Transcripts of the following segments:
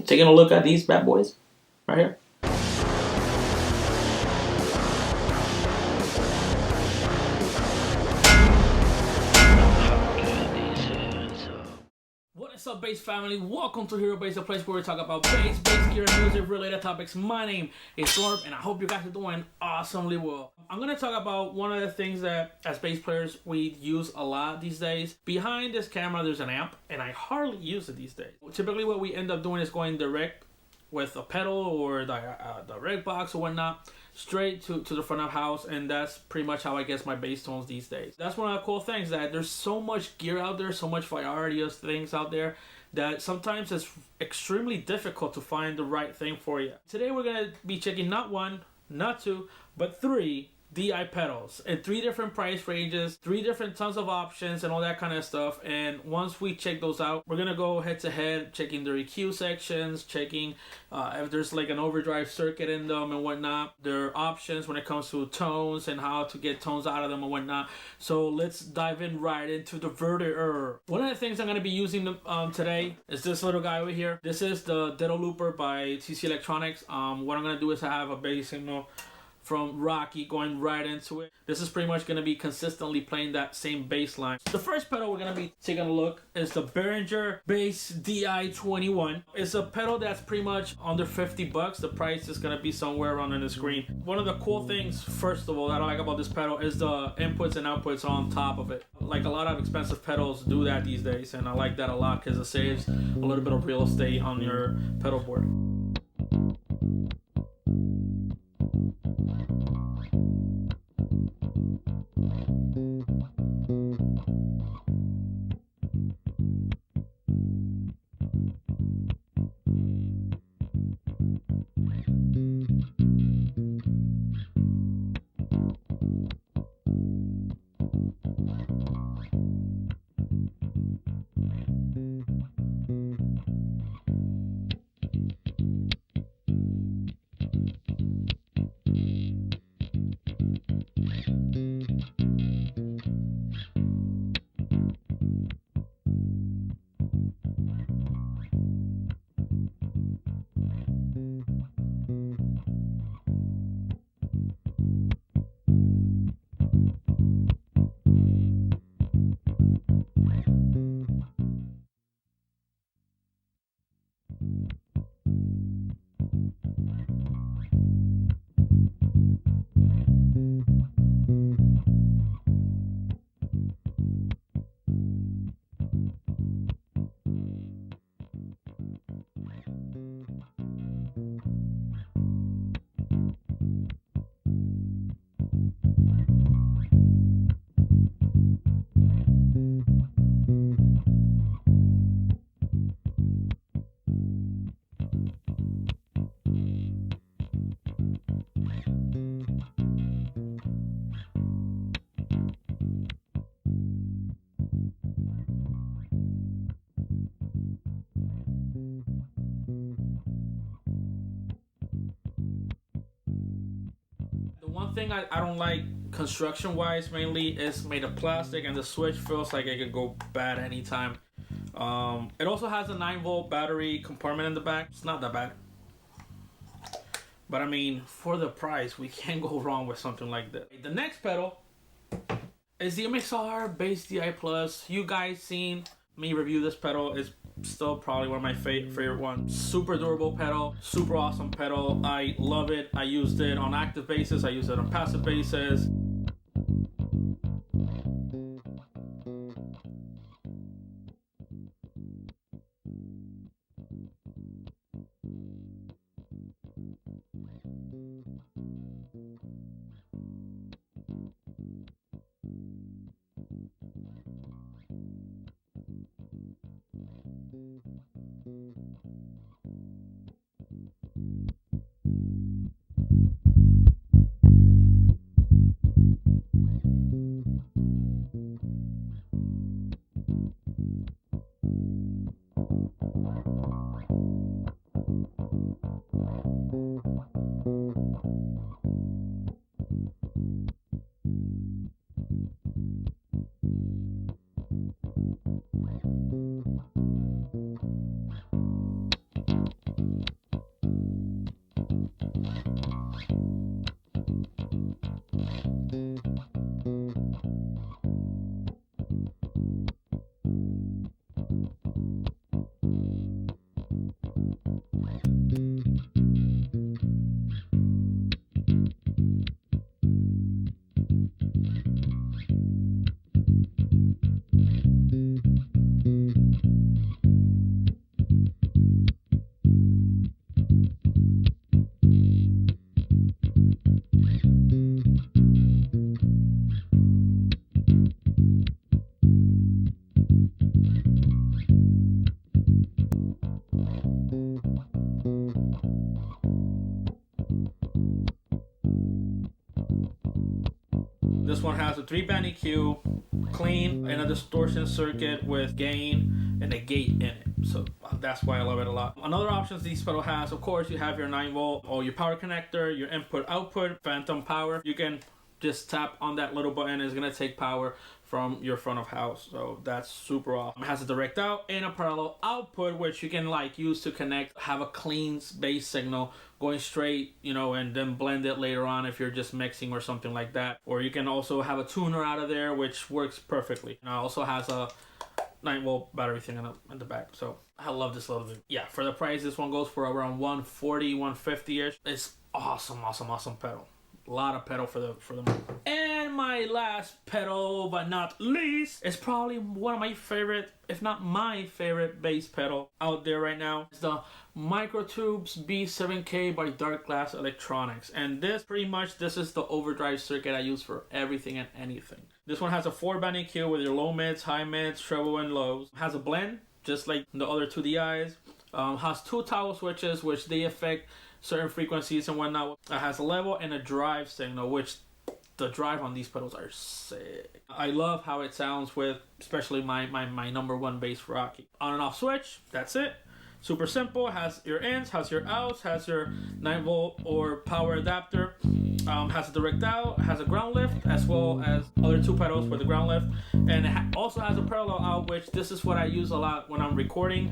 taking a look at these bad boys right here. What's up, bass family? Welcome to Hero Bass, a place where we talk about bass gear, and music related topics. My name is Sorb, and I hope you guys are doing awesomely well. I'm gonna talk about one of the things that as bass players we use a lot these days. Behind this camera there's an amp, and I hardly use it these days. Typically what we end up doing is going direct with a pedal or the reg box or whatnot straight to the front of house, and that's pretty much how I guess my bass tones these days. That's one of the cool things, that there's so much gear out there, so much variety of things out there, that sometimes it's extremely difficult to find the right thing for you. Today we're gonna be checking not one, not two, but three DI pedals in 3 different price ranges, 3 different tons of options and all that kind of stuff. And once we check those out, we're gonna go head to head, checking their EQ sections, checking if there's like an overdrive circuit in them and whatnot, their options when it comes to tones and how to get tones out of them and whatnot. So let's dive in right into the Behringer. One of the things I'm gonna be using today is this little guy over here. This is the Ditto Looper by TC Electronics. What I'm gonna do is I have a bass signal from Rocky going right into it. This is pretty much going to be consistently playing that same bass line. The first pedal we're going to be taking a look is the Behringer Bass BDI21. It's a pedal that's pretty much under 50 bucks. The price is going to be somewhere around on the screen. One of the cool things, first of all, that I like about this pedal is the inputs and outputs on top of it. Like a lot of expensive pedals do that these days, and I like that a lot because it saves a little bit of real estate on your pedal board. One thing I don't like construction wise mainly is made of plastic, and the switch feels like it could go bad anytime. It also has a 9-volt battery compartment in the back. It's not that bad, but I mean, for the price we can't go wrong with something like that. The next pedal is the MXR Bass DI Plus. You guys seen me review this pedal. It's still probably one of my favorite ones. Super durable pedal, super awesome pedal. I love it. I used it on active basses, I used it on passive basses. one has a 3-band EQ, clean, and a distortion circuit with gain and a gate in it. So that's why I love it a lot. Another options these pedal has, of course, you have your 9-volt or your power connector, your input output, phantom power. You can just tap on that little button. It's gonna take power from your front of house, so that's super awesome. It has a direct out and a parallel output, which you can like use to connect, have a clean bass signal going straight, you know, and then blend it later on if you're just mixing or something like that. Or you can also have a tuner out of there, which works perfectly. And it also has a 9-volt battery thing in the back, so I love this little bit. Yeah, for the price, this one goes for around 140, 150-ish. It's awesome pedal. A lot of pedal for the money. And my last pedal, but not least, is probably one of my favorite, if not my favorite bass pedal out there right now. It's the Microtubes B7K by Darkglass Electronics. And this is the overdrive circuit I use for everything and anything. This one has a 4-band EQ with your low mids, high mids, treble and lows. It has a blend, just like the other two DIs. Has 2 toggle switches, which they affect certain frequencies and whatnot. It has a level and a drive signal, which the drive on these pedals are sick. I love how it sounds with especially my number one bass Rocky. On and off switch, that's it. Super simple. Has your ins, has your outs, has your 9-volt or power adapter. Has a direct out, has a ground lift, as well as other 2 pedals for the ground lift. And it also has a parallel out, which this is what I use a lot when I'm recording.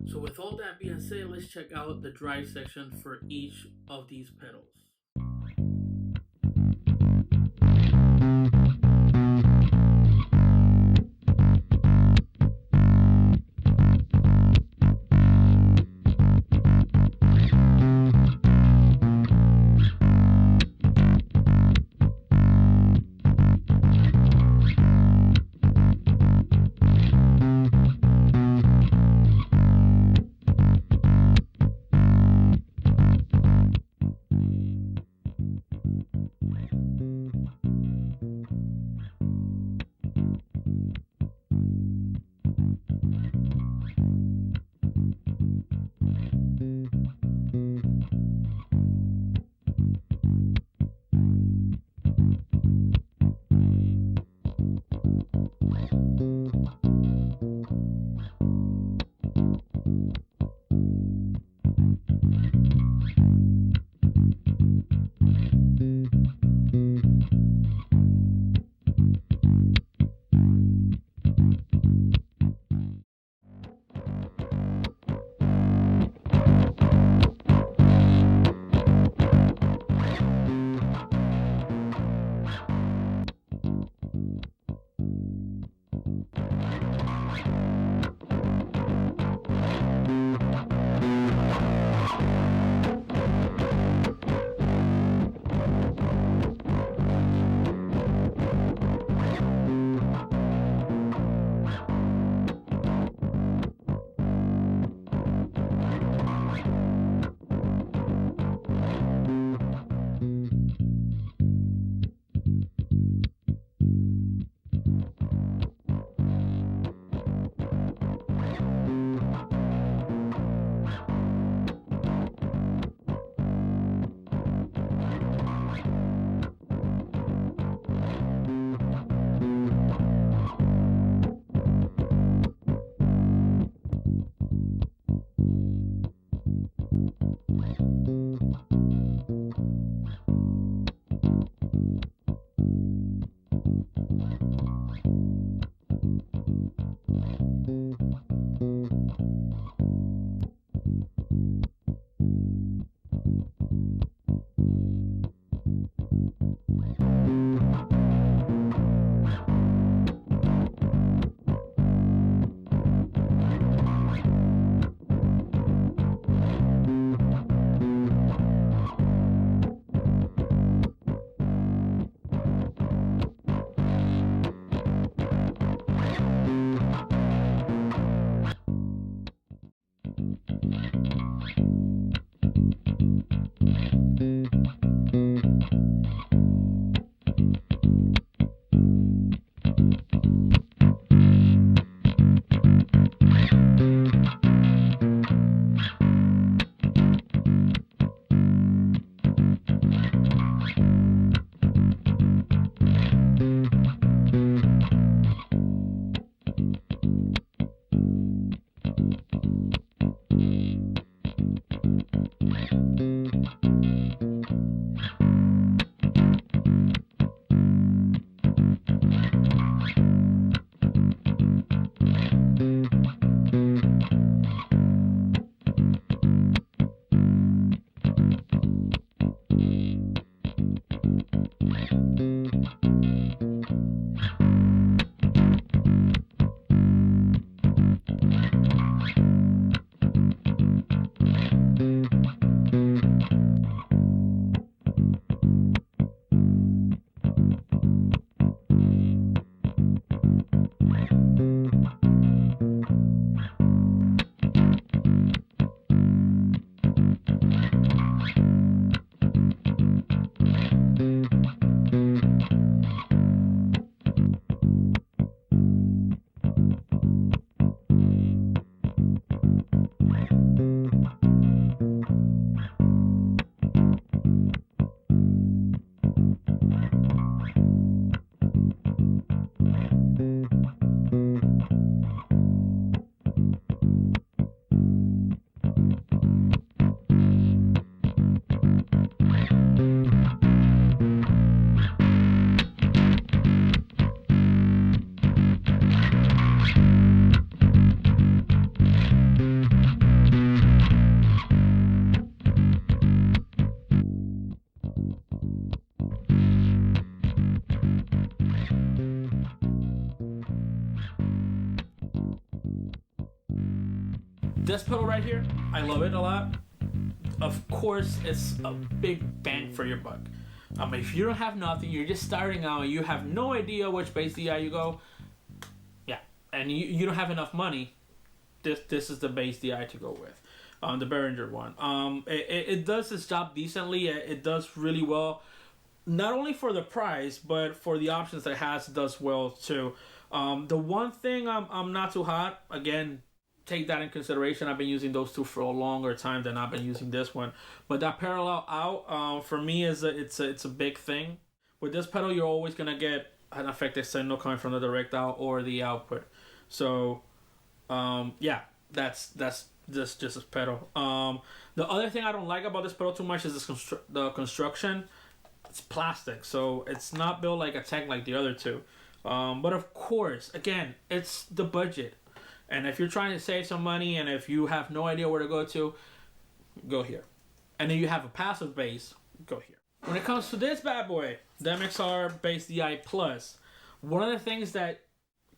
So with all that being said, let's check out the drive section for each of these pedals. This pedal right here, I love it a lot. Of course, it's a big bang for your buck. If you don't have nothing, you're just starting out, you have no idea which bass DI you go, yeah, and you don't have enough money, this is the bass DI to go with. The Behringer one. It does its job decently. It does really well, not only for the price, but for the options that it has, it does well too. The one thing I'm not too hot, again, take that in consideration. I've been using those two for a longer time than I've been using this one. But that parallel out, for me, it's a big thing. With this pedal, you're always gonna get an affected signal coming from the direct out or the output. So, yeah, that's just a pedal. The other thing I don't like about this pedal too much is the construction. It's plastic, so it's not built like a tank like the other two. But of course, again, it's the budget. And if you're trying to save some money and if you have no idea where to go here. And then you have a passive bass, go here. When it comes to this bad boy, the MXR Bass DI Plus, one of the things that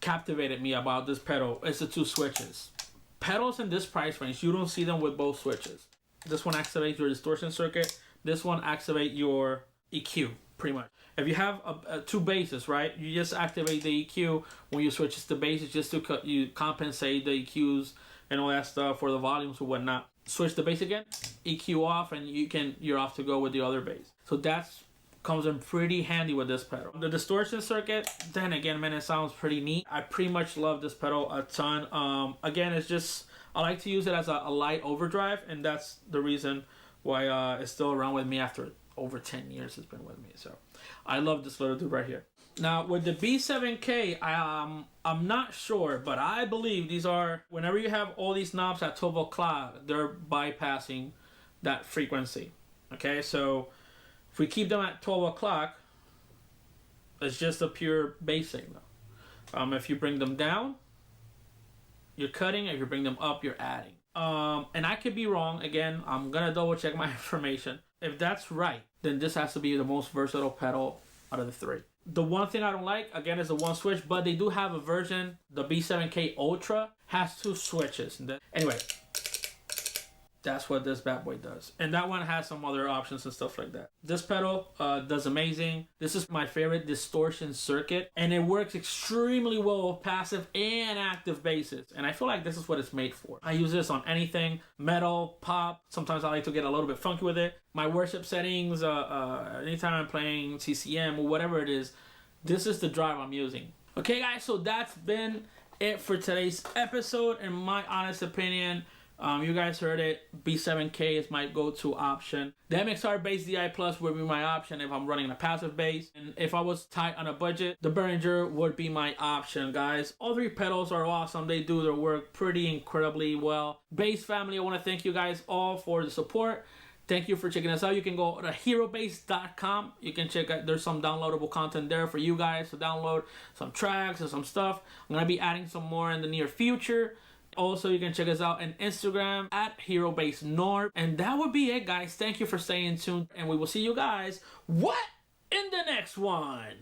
captivated me about this pedal is the two switches. Pedals in this price range, you don't see them with both switches. This one activates your distortion circuit. This one activates your EQ, pretty much. If you have two basses, right, you just activate the EQ when you switch to basses just to you compensate the EQs and all that stuff for the volumes or whatnot. Switch the bass again, EQ off, and you're off to go with the other bass. So that's comes in pretty handy with this pedal. The distortion circuit, then again, man, it sounds pretty neat. I pretty much love this pedal a ton. Again, it's just, I like to use it as a light overdrive, and that's the reason why it's still around with me after over 10 years it's been with me. So I love this little dude right here. Now with the B7K, I'm not sure, but I believe these are, whenever you have all these knobs at 12 o'clock, they're bypassing that frequency. Okay, so if we keep them at 12 o'clock, it's just a pure bass signal. If you bring them down, you're cutting. If you bring them up, you're adding. And I could be wrong. Again, I'm gonna double check my information. If that's right, then this has to be the most versatile pedal out of the three. The one thing I don't like, again, is the one switch, but they do have a version, the B7K Ultra, has two switches. Anyway, that's what this bad boy does. And that one has some other options and stuff like that. This pedal does amazing. This is my favorite distortion circuit, and it works extremely well with passive and active basses. And I feel like this is what it's made for. I use this on anything, metal, pop. Sometimes I like to get a little bit funky with it. My worship settings, anytime I'm playing CCM or whatever it is, this is the drive I'm using. Okay, guys, so that's been it for today's episode. In my honest opinion, you guys heard it, B7K is my go-to option. The MXR Bass DI Plus would be my option if I'm running a passive bass. And if I was tight on a budget, the Behringer would be my option, guys. All three pedals are awesome. They do their work pretty incredibly well. Bass family, I want to thank you guys all for the support. Thank you for checking us out. You can go to herobass.com. You can check out, there's some downloadable content there for you guys to download some tracks and some stuff. I'm going to be adding some more in the near future. Also, you can check us out on Instagram at HeroBassNorb. And that would be it, guys. Thank you for staying tuned. And we will see you guys, in the next one?